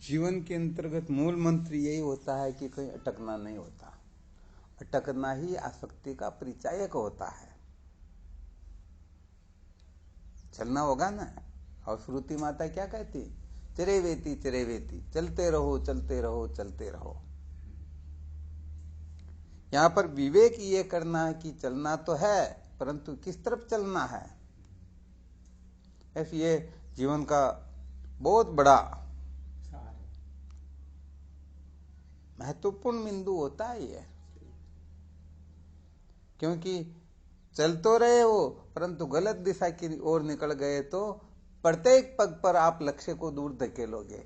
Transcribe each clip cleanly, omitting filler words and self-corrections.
जीवन के अंतर्गत मूल मंत्र यही होता है कि कहीं अटकना नहीं होता। अटकना ही आसक्ति का परिचायक होता है। चलना होगा ना। और श्रुति माता क्या कहती? चिरे वेती चलते रहो चलते रहो चलते रहो। यहां पर विवेक ये करना है कि चलना तो है, परंतु किस तरफ चलना है। ऐसे ये जीवन का बहुत बड़ा महत्वपूर्ण बिंदु होता है ये। क्योंकि चल तो रहे हो, परंतु गलत दिशा की ओर निकल गए तो प्रत्येक पग पर आप लक्ष्य को दूर धकेलोगे।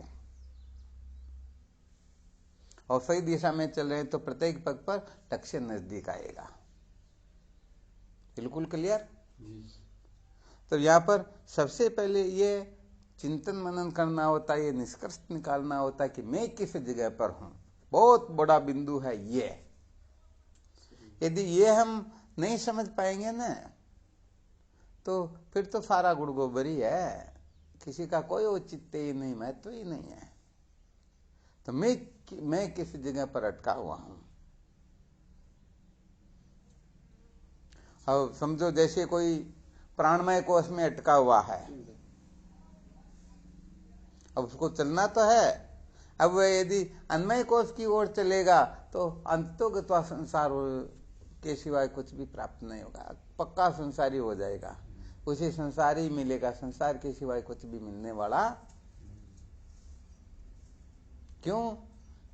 और सही दिशा में चल रहे हैं तो प्रत्येक पग पर लक्ष्य नजदीक आएगा। बिल्कुल क्लियर। तो यहां पर सबसे पहले ये चिंतन मनन करना होता है, ये निष्कर्ष निकालना होता है कि मैं किस जगह पर हूं। बहुत बड़ा बिंदु है ये। यदि ये हम नहीं समझ पाएंगे ना, तो फिर तो सारा गुड़ गोबर ही है, किसी का कोई औचित्य ही नहीं, महत्व ही नहीं है। तो मैं किस जगह पर अटका हुआ हूं। अब समझो जैसे कोई प्राणमय कोश में अटका हुआ है, अब उसको चलना तो है। अब वह यदि अन्मय कोश की ओर चलेगा तो अंततोगत्वा संसार के सिवाय कुछ भी प्राप्त नहीं होगा। पक्का संसारी हो जाएगा, उसे संसार ही मिलेगा, संसार के सिवाय कुछ भी मिलने वाला। क्यों?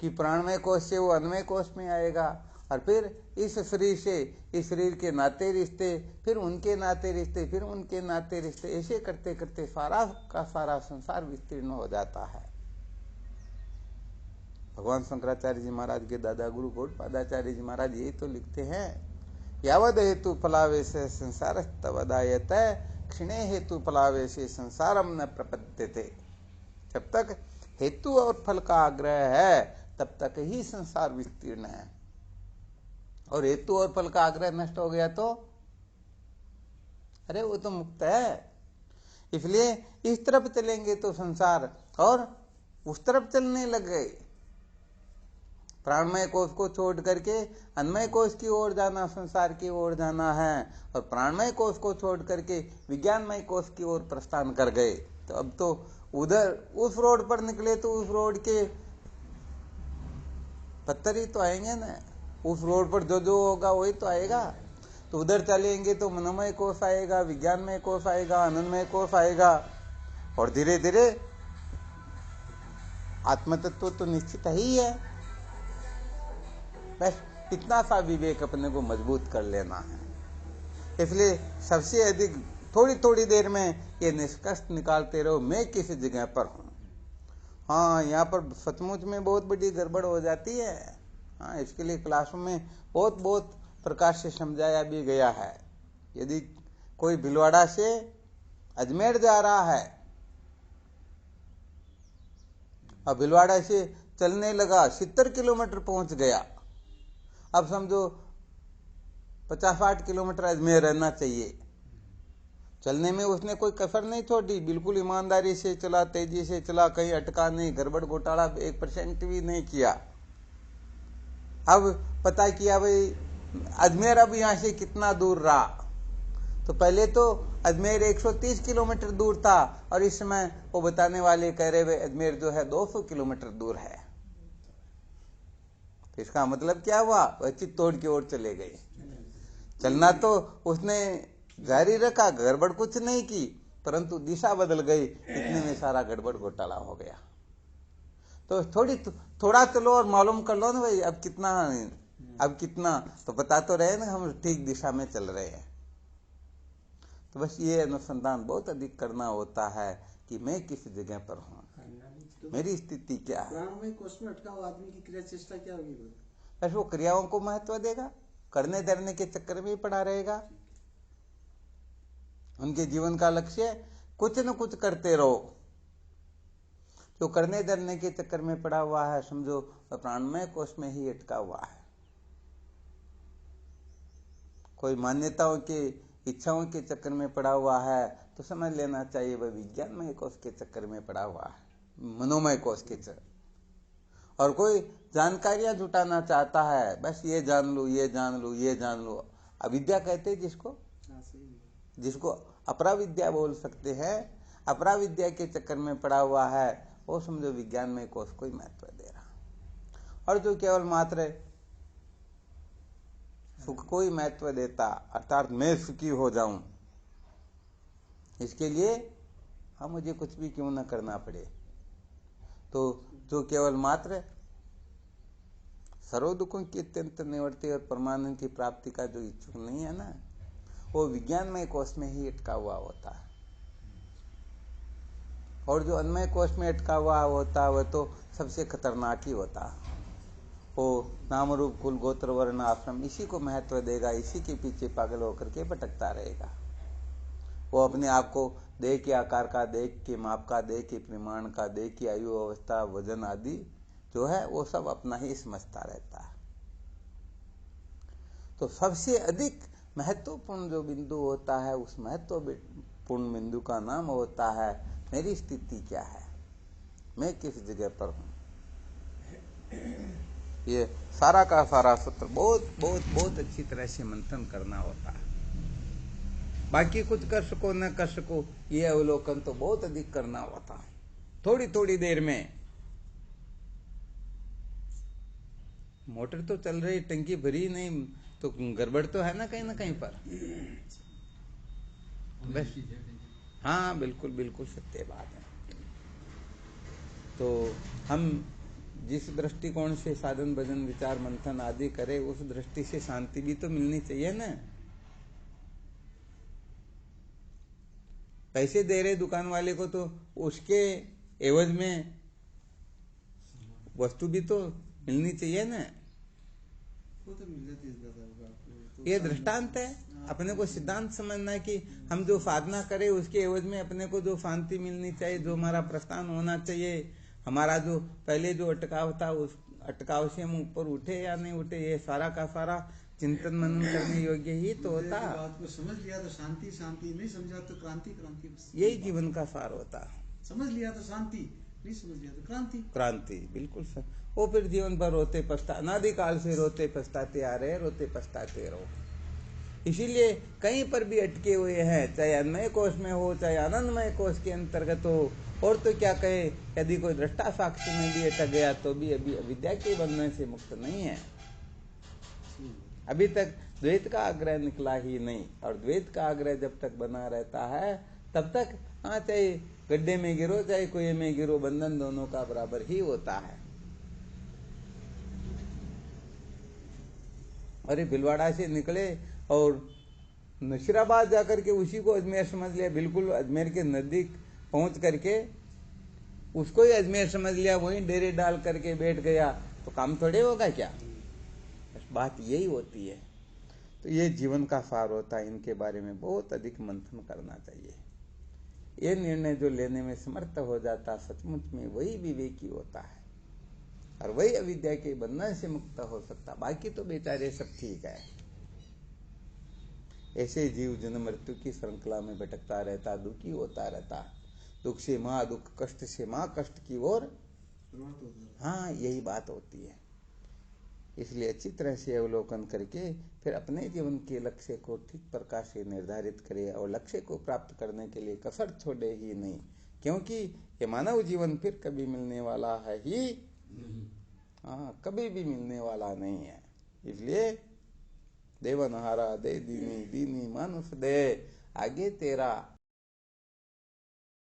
कि प्राणमय कोश से वो अन्मय कोश में आएगा, और फिर इस शरीर से इस शरीर के नाते रिश्ते, फिर उनके नाते रिश्ते, फिर उनके नाते रिश्ते, ऐसे करते करते सारा का सारा संसार विस्तीर्ण हो जाता है। भगवान शंकराचार्य जी महाराज के दादा गुरु गौड़पादाचार्य जी महाराज ये तो लिखते हैं, यावद हेतु फलावेश संसार तवदायत क्षणे हेतु फलावेश संसारम न प्रपद्यते। जब तक हेतु और फल का आग्रह है तब तक ही संसार विस्तीर्ण है। और हेतु और फल का आग्रह नष्ट हो गया तो अरे वो तो मुक्त है। इसलिए इस तरफ चलेंगे तो संसार, और उस तरफ चलने लग गए। प्राणमय कोश को छोड़ करके अन्मय कोश की ओर जाना, संसार की ओर जाना है, और प्राणमय कोश को छोड़ करके विज्ञानमय कोश की ओर प्रस्थान कर गए। तो अब तो उधर उस रोड पर निकले तो उस रोड के पत्थर ही तो आएंगे ना। उस रोड पर जो जो होगा वही तो आएगा। तो उधर चलेंगे तो मनोमय कोश आएगा, विज्ञानमय कोश आएगा, आनंदमय कोश आएगा, और धीरे धीरे आत्मतत्व तो निश्चित ही है। बस इतना सा विवेक अपने को मजबूत कर लेना है। इसलिए सबसे अधिक थोड़ी थोड़ी देर में ये निष्कर्ष निकालते रहो, मैं किस जगह पर हूं। हाँ, यहाँ पर सचमुच में बहुत बड़ी गड़बड़ हो जाती है। हाँ, इसके लिए क्लासों में बहुत प्रकार से समझाया भी गया है। यदि कोई भीलवाड़ा से अजमेर जा रहा है, अब भीलवाड़ा से चलने लगा, 70 किलोमीटर पहुंच गया। अब समझो 50-60 किलोमीटर अजमेर रहना चाहिए। चलने में उसने कोई कसर नहीं छोड़ी, बिल्कुल ईमानदारी से चला, तेजी से चला, कहीं अटका नहीं, गड़बड़ घोटाला 1% भी नहीं किया। अब पता किया भाई अजमेर अब यहां से कितना दूर रहा, तो पहले तो अजमेर 130 किलोमीटर दूर था, और इस समय वो बताने वाले कह रहे अजमेर जो है 200 किलोमीटर दूर है। तो इसका मतलब क्या हुआ? वह चित्तौड़ की ओर चले गए। चलना तो उसने जारी रखा, गड़बड़ कुछ नहीं की, परंतु दिशा बदल गई। इतने में सारा गड़बड़ घोटाला हो गया। तो थोड़ा चलो और मालूम कर लो ना भाई अब कितना, तो बता तो रहे ना हम ठीक दिशा में चल रहे हैं। तो बस ये अनुसंधान बहुत अधिक करना होता है कि मैं किस जगह पर हूँ, मेरी स्थिति क्या है। प्राणमय कोश में अटका हुआ आदमी की क्रिया चेष्टा क्या होगी? बस वो क्रियाओं को महत्व देगा, करने धरने के चक्कर में पड़ा रहेगा। उनके जीवन का लक्ष्य कुछ न कुछ करते रहो। जो करने धरने के चक्कर में पड़ा हुआ है, समझो प्राणमय कोश में ही अटका हुआ है। कोई मान्यताओं के इच्छाओं के चक्कर में पड़ा हुआ है तो समझ लेना चाहिए वह विज्ञानमय कोश के चक्कर में पड़ा हुआ है, मनोमय कोश के और कोई जानकारियां जुटाना चाहता है, बस ये जान लूं, ये जान लूं, ये जान लूं। अविद्या कहते हैं जिसको, हाँ, सही है। जिसको अपराविद्या बोल सकते हैं। अपराविद्या के चक्कर में पड़ा हुआ है, वो समझो विज्ञान में कोई कोई महत्व दे रहा, और जो केवल मात्र सुख को ही महत्व देता, अर्थात मैं सुखी हो जाऊं, इसके लिए हम मुझे कुछ भी क्यों न करना पड़े, तो जो केवल मात्र सर्व दुखों की अत्यंत निवृत्ति और परमानंद की प्राप्ति का जो इच्छुक नहीं है ना, वो विज्ञानमय कोश में ही अटका हुआ होता है। और जो अन्मय कोश में अटका हुआ होता है वह तो सबसे खतरनाक ही होता है। वो नाम रूप कुल गोत्र वर्ण आश्रम इसी को महत्व देगा, इसी के पीछे पागल होकर के भटकता रहेगा। वो अपने आप को देह के आकार का, देह के माप का, देह के परिमाण का, देह की आयु अवस्था वजन आदि जो है वो सब अपना ही समझता रहता है। तो सबसे अधिक महत्वपूर्ण जो बिंदु होता है, उस महत्वपूर्ण बिंदु का नाम होता है मेरी स्थिति क्या है, मैं किस जगह पर हूं। ये सारा का सारा सूत्र बहुत बहुत बहुत अच्छी तरह से मंथन करना होता है। बाकी कुछ कर सको न कर सको, ये अवलोकन तो बहुत अधिक करना होता है। थोड़ी थोड़ी देर में मोटर तो चल रही, टंकी भरी नहीं तो गड़बड़ तो है ना कहीं पर। बस हाँ, बिल्कुल बिल्कुल सत्य बात है। तो हम जिस दृष्टिकोण से साधन भजन विचार मंथन आदि करे, उस दृष्टि से शांति भी तो मिलनी चाहिए ना। पैसे दे रहे दुकान वाले को, तो उसके एवज में वस्तु भी तो मिलनी चाहिए ना। वो तो मिल जाती है दादा आपको, तो ये दृष्टांत है। अपने को सिद्धांत समझना है कि हम जो साधना करें उसके एवज में अपने को जो शांति मिलनी चाहिए, जो हमारा प्रस्थान होना चाहिए, हमारा जो पहले जो अटकाव था उस अटकाव से हम ऊपर उठे या नहीं उठे, ये सारा का सारा चिंतन मनन करने योग्य ही तो होता। बात को समझ लिया तो शांति शांति, नहीं समझा तो क्रांति क्रांति, यही जीवन का सार होता। समझ लिया तो शांति, नहीं समझ लिया तो क्रांति क्रांति, बिल्कुल सर। वो फिर जीवन भर रोते पछता, अनादिकाल से रोते पछताते आ रहे, रोते पछताते रहो। इसीलिए कहीं पर भी अटके हुए हैं, चाहे अन्नमय कोश में हो, चाहे आनंदमय कोश के अंतर्गत हो, और तो क्या कहे, यदि कोई दृष्टा साक्षी में भी अटक गया तो भी अभी अविद्या के बंधन से मुक्त नहीं है। अभी तक द्वैत का आग्रह निकला ही नहीं, और द्वैत का आग्रह जब तक बना रहता है तब तक हाँ, चाहे गड्ढे में गिरो चाहे कुएं में गिरो, बंधन दोनों का बराबर ही होता है। अरे भिलवाड़ा से निकले और नशीराबाद जाकर के उसी को अजमेर समझ लिया, बिल्कुल अजमेर के नजदीक पहुंच करके उसको ही अजमेर समझ लिया, वहीं डेरे डाल करके बैठ गया, तो काम थोड़े होगा क्या। बस बात यही होती है। तो ये जीवन का सार होता है। इनके बारे में बहुत अधिक मंथन करना चाहिए। ये निर्णय जो लेने में समर्थ हो जाता, सचमुच में वही विवेकी होता है, और वही अविद्या के बंधन से मुक्त हो सकता। बाकी तो बेचारे सब ठीक है। ऐसे जीव जन्म मृत्यु की श्रृंखला में भटकता रहता, दुखी होता रहता, दुख से माँ दुख, कष्ट से माँ कष्ट की ओर। हाँ, यही बात होती है। इसलिए अच्छी तरह से अवलोकन करके फिर अपने जीवन के लक्ष्य को ठीक प्रकार से निर्धारित करे, और लक्ष्य को प्राप्त करने के लिए कसर छोड़े ही नहीं, क्योंकि ये मानव जीवन फिर कभी मिलने वाला है ही नहीं। हाँ, कभी भी मिलने वाला नहीं है। इसलिए देवनहारा दे दीनी, दीनी मानुष दे, आगे तेरा